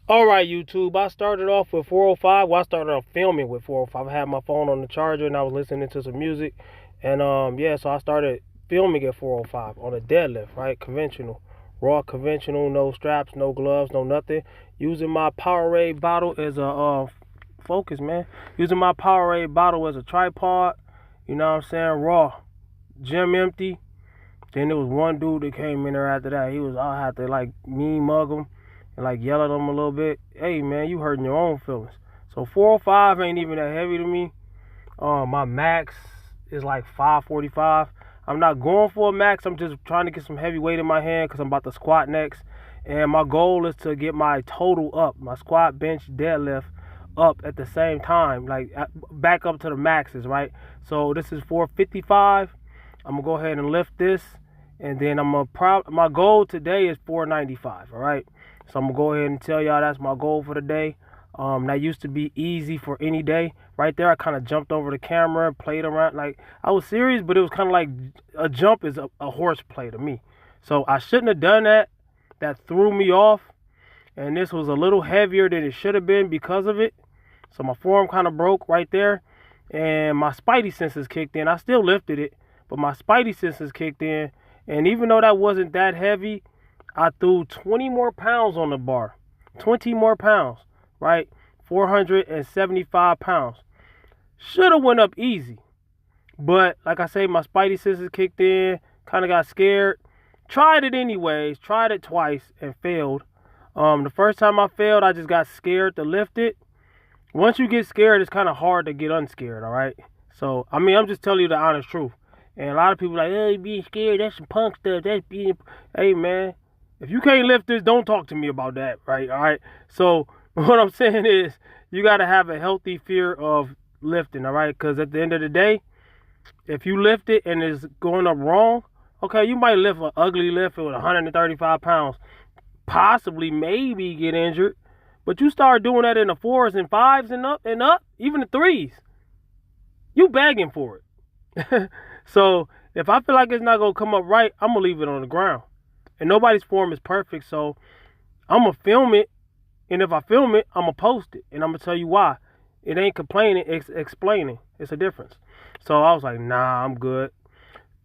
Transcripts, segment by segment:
All right, YouTube. I started off with 405. Well, I started off filming with 405. I had my phone on the charger and I was listening to some music, and yeah, so I started filming at 405 on a deadlift, right? Conventional, raw conventional, no straps, no gloves, no nothing. Using my Powerade bottle as a focus, man. Using my Powerade bottle as a tripod. You know what I'm saying? Raw, gym empty. Then there was one dude that came in there after that. I had to like mean mug him and like yell at him a little bit. Hey man, you hurting your own feelings. So 405 ain't even that heavy to me. My max is like 545. I'm not going for a max. I'm just trying to get some heavy weight in my hand because I'm about to squat next. And my goal is to get my total up, my squat, bench, deadlift up at the same time, like back up to the maxes, right? So this is 455. I'm gonna go ahead and lift this, and then my goal today is 495. All right, so I'm gonna go ahead and tell y'all that's my goal for the day. That used to be easy for any day. Right there, I kind of jumped over the camera, played around. Like, I was serious, but it was kind of like a jump is a horseplay to me. So I shouldn't have done that. That threw me off. And this was a little heavier than it should have been because of it. So my forearm kind of broke right there. And my spidey senses kicked in. I still lifted it, but my spidey senses kicked in. And even though that wasn't that heavy, I threw 20 more pounds on the bar. 20 more pounds, right? 475 pounds. Should have went up easy. But like I say, my spidey senses kicked in, kind of got scared. Tried it anyways, tried it twice and failed. The first time I failed, I just got scared to lift it. Once you get scared, it's kind of hard to get unscared, all right? So, I mean, I'm just telling you the honest truth. And a lot of people are like, hey, being scared, that's some punk stuff. That's being, hey, man, if you can't lift this, don't talk to me about that, right? All right? So, what I'm saying is, you got to have a healthy fear of lifting, all right? Because at the end of the day, if you lift it and it's going up wrong, okay, you might lift an ugly lift with 135 pounds, possibly, maybe get injured. But you start doing that in the fours and fives and up, even the threes, you begging for it. So if I feel like it's not gonna come up right, I'm gonna leave it on the ground. And nobody's form is perfect, so I'm gonna film it. And if I film it, I'm gonna post it, and I'm gonna tell you why. It ain't complaining, it's explaining. It's a difference. So I was like, nah, I'm good.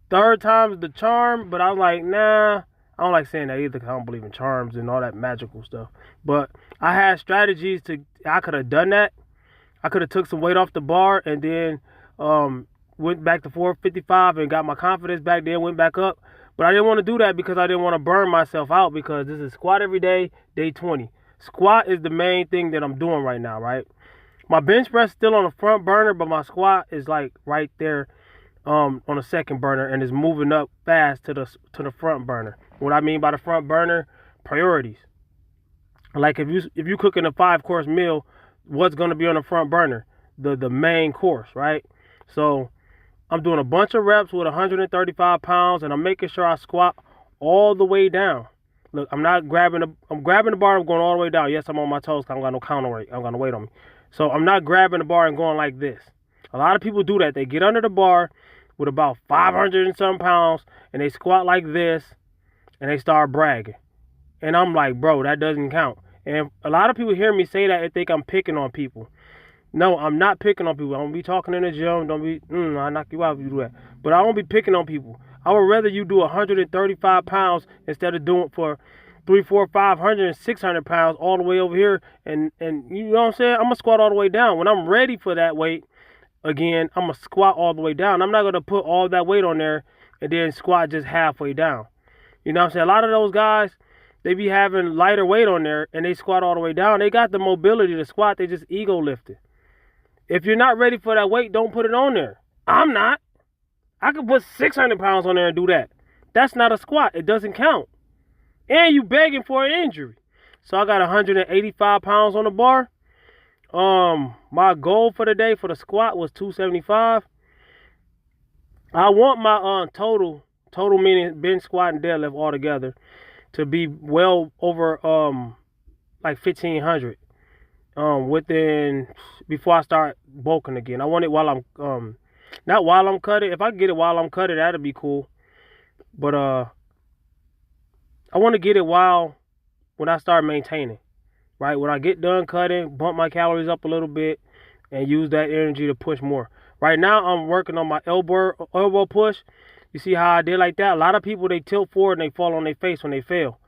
Third time's the charm, but I was like, nah. I don't like saying that either because I don't believe in charms and all that magical stuff. But I had strategies I could have done that. I could have took some weight off the bar and then went back to 455 and got my confidence back, then went back up. But I didn't want to do that because I didn't want to burn myself out because this is squat every day, day 20. Squat is the main thing that I'm doing right now, right? My bench press still on the front burner, but my squat is like right there on the second burner and is moving up fast to the front burner. What I mean by the front burner, priorities. Like if you cooking a 5-course meal, what's gonna be on the front burner? The main course, right? So I'm doing a bunch of reps with 135 pounds, and I'm making sure I squat all the way down. Look, I'm grabbing the bar. I'm going all the way down. Yes, I'm on my toes. 'Cause I don't got no counterweight. I don't got no weight on me. So I'm not grabbing the bar and going like this. A lot of people do that. They get under the bar with about 500 and some pounds, and they squat like this, and they start bragging. And I'm like, bro, that doesn't count. And a lot of people hear me say that and think I'm picking on people. No, I'm not picking on people. I don't be talking in the gym. Don't be, I'll knock you out if you do that. But I don't be picking on people. I would rather you do 135 pounds instead of doing for 3, 4, 500, and 600 pounds all the way over here. And you know what I'm saying? I'm going to squat all the way down. When I'm ready for that weight, again, I'm going to squat all the way down. I'm not going to put all that weight on there and then squat just halfway down. You know what I'm saying? A lot of those guys, they be having lighter weight on there and they squat all the way down. They got the mobility to squat. They just ego lifted. If you're not ready for that weight, don't put it on there. I'm not. I could put 600 pounds on there and do that. That's not a squat. It doesn't count. And you begging for an injury. So I got 185 pounds on the bar. My goal for the day for the squat was 275. I want my total meaning bench, squat, and deadlift all together to be well over like 1,500 within before I start bulking again. I want it while I'm not while I'm cutting. If I get it while I'm cutting, that'd be cool. But I want to get it when I start maintaining. right? When I get done cutting, bump my calories up a little bit and use that energy to push more. Right now, I'm working on my elbow push. You see how I did like that? A lot of people, they tilt forward and they fall on their face when they fail.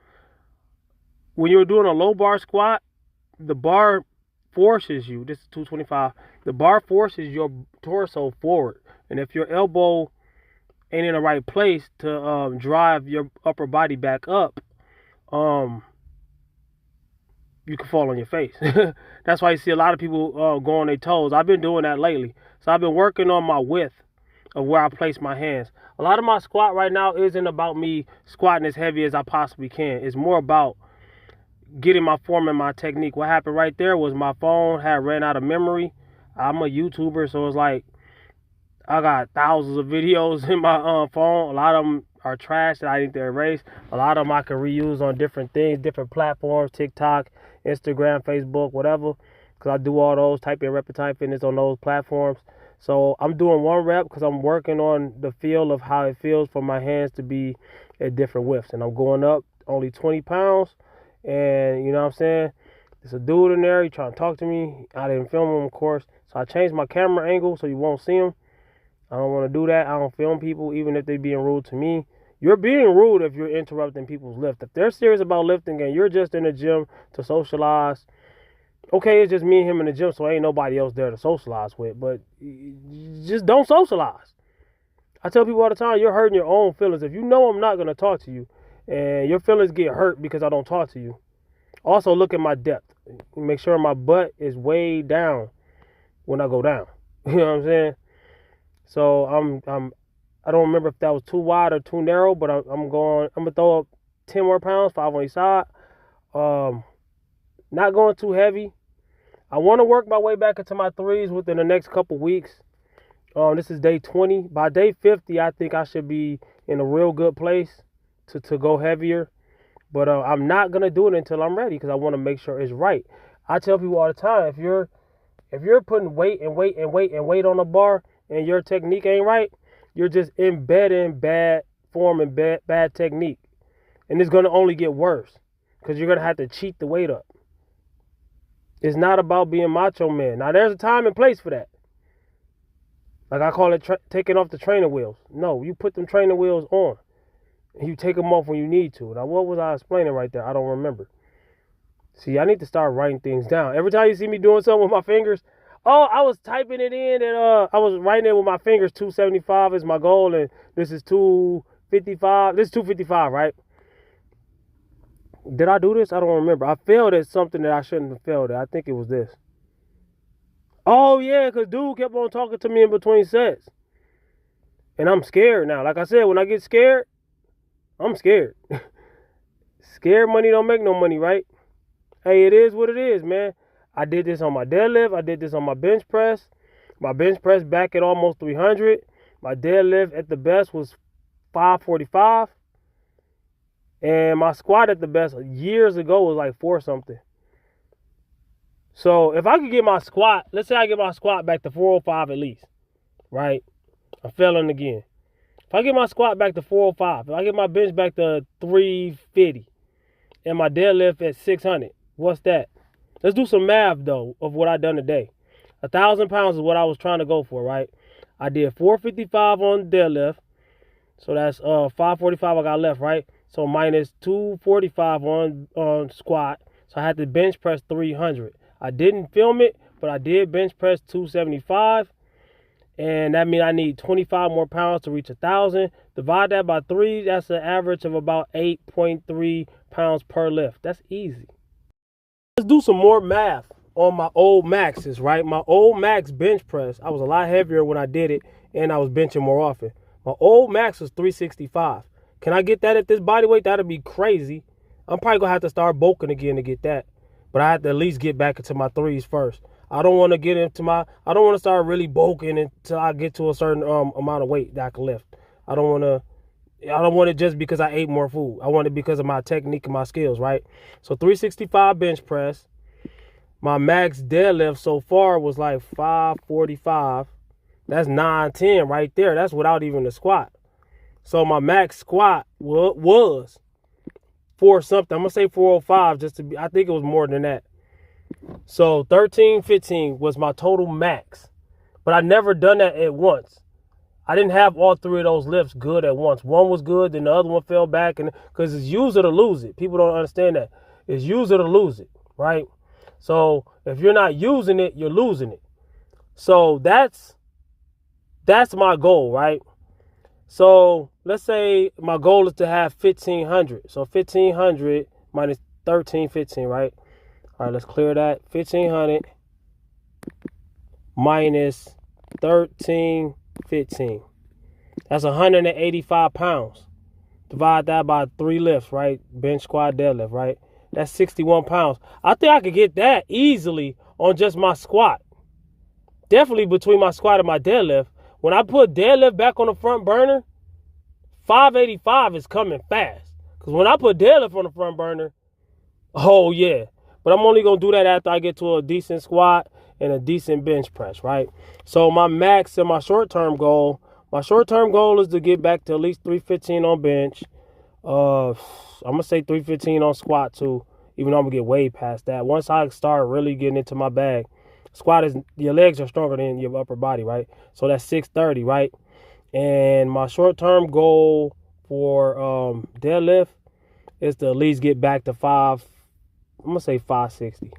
When you're doing a low bar squat, the bar forces you, this is 225, the bar forces your torso forward. And if your elbow ain't in the right place to drive your upper body back up, you can fall on your face. That's why you see a lot of people go on their toes. I've been doing that lately. So I've been working on my width of where I place my hands. A lot of my squat right now isn't about me squatting as heavy as I possibly can. It's more about getting my form and my technique. What happened right there was my phone had ran out of memory. I'm a YouTuber, so it's like I got thousands of videos in my phone. A lot of them are trash that I need to erase. A lot of them I can reuse on different things, different platforms, TikTok, Instagram, Facebook, whatever. Because I do all those, type in Repetime Fitness on those platforms. So I'm doing one rep because I'm working on the feel of how it feels for my hands to be at different widths. And I'm going up only 20 pounds. And you know what I'm saying? There's a dude in there, he trying to talk to me. I didn't film him, of course. So I changed my camera angle so you won't see him. I don't want to do that. I don't film people, even if they're being rude to me. You're being rude if you're interrupting people's lift. If they're serious about lifting and you're just in the gym to socialize, okay, it's just me and him in the gym, so ain't nobody else there to socialize with. But just don't socialize. I tell people all the time, you're hurting your own feelings. If you know I'm not going to talk to you and your feelings get hurt because I don't talk to you, also look at my depth. Make sure my butt is way down when I go down. You know what I'm saying? So I don't remember if that was too wide or too narrow, but I'm gonna throw up 10 more pounds, 5 on each side. Not going too heavy. I want to work my way back into my threes within the next couple weeks. This is day 20. By day 50, I think I should be in a real good place to go heavier. But I'm not gonna do it until I'm ready because I want to make sure it's right. I tell people all the time, if you're putting weight on a bar and your technique ain't right, you're just embedding bad form and bad technique. And it's going to only get worse because you're going to have to cheat the weight up. It's not about being macho man. Now, there's a time and place for that. Like I call it taking off the training wheels. No, you put them training wheels on. And you take them off when you need to. Now, what was I explaining right there? I don't remember. See, I need to start writing things down. Every time you see me doing something with my fingers, oh, I was typing it in and I was writing it with my fingers. 275 is my goal, and this is 255. This is 255, right? Did I do this? I don't remember. I failed at something that I shouldn't have failed at. I think it was this. Oh, yeah, because dude kept on talking to me in between sets. And I'm scared now. Like I said, when I get scared, I'm scared. Scared money don't make no money, right? Hey, it is what it is, man. I did this on my deadlift. I did this on my bench press. My bench press back at almost 300. My deadlift at the best was 545. And my squat at the best years ago was like 4 something. So if I could get my squat, let's say I get my squat back to 405 at least, right? I'm failing again. If I get my squat back to 405, if I get my bench back to 350 and my deadlift at 600, what's that? Let's do some math, though, of what I done today. 1,000 pounds is what I was trying to go for, right? I did 455 on deadlift. So that's 545 I got left, right? So minus 245 on squat. So I had to bench press 300. I didn't film it, but I did bench press 275. And that means I need 25 more pounds to reach 1,000. Divide that by 3. That's an average of about 8.3 pounds per lift. That's easy. Let's do some more math on my old maxes, right? My old max bench press, I was a lot heavier when I did it, and I was benching more often. My old max was 365. Can I get that at this body weight? That'd be crazy. I'm probably going to have to start bulking again to get that. But I have to at least get back into my threes first. I don't want to start really bulking until I get to a certain amount of weight that I can lift. I don't want it just because I ate more food. I want it because of my technique and my skills, right? So 365 bench press. My max deadlift so far was like 545. That's 910 right there. That's without even the squat. So my max squat was 4 something. I'm going to say 405 just to be, I think it was more than that. So 13, 15 was my total max. But I never done that at once. I didn't have all three of those lifts good at once. One was good, then the other one fell back, and because it's use it or lose it. People don't understand that. It's use it or lose it, right? So if you're not using it, you're losing it. So that's my goal, right? So let's say my goal is to have 1,500. So 1,500 minus 1315, right? All right, let's clear that. 1,500 minus 1315. That's 185 pounds. Divide that by 3 lifts, right? Bench, squat, deadlift, right? That's 61 pounds. I think I could get that easily on just my squat. Definitely between my squat and my deadlift. When I put deadlift back on the front burner, 585 is coming fast. Because when I put deadlift on the front burner, oh yeah. But I'm only going to do that after I get to a decent squat and a decent bench press, right? So my max and my short-term goal is to get back to at least 315 on bench. I'm going to say 315 on squat too, even though I'm going to get way past that. Once I start really getting into my bag, squat is, your legs are stronger than your upper body, right? So that's 630, right? And my short-term goal for deadlift is to at least get back to I'm going to say 560.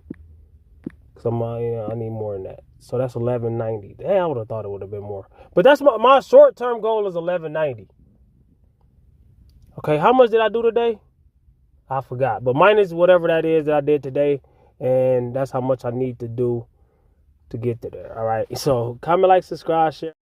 Because I need more than that. So that's 1190. Damn, I would have thought it would have been more. But that's my short-term goal is 1190. Okay, how much did I do today? I forgot. But minus whatever that is that I did today. And that's how much I need to do to get to there. All right. So comment, like, subscribe, share.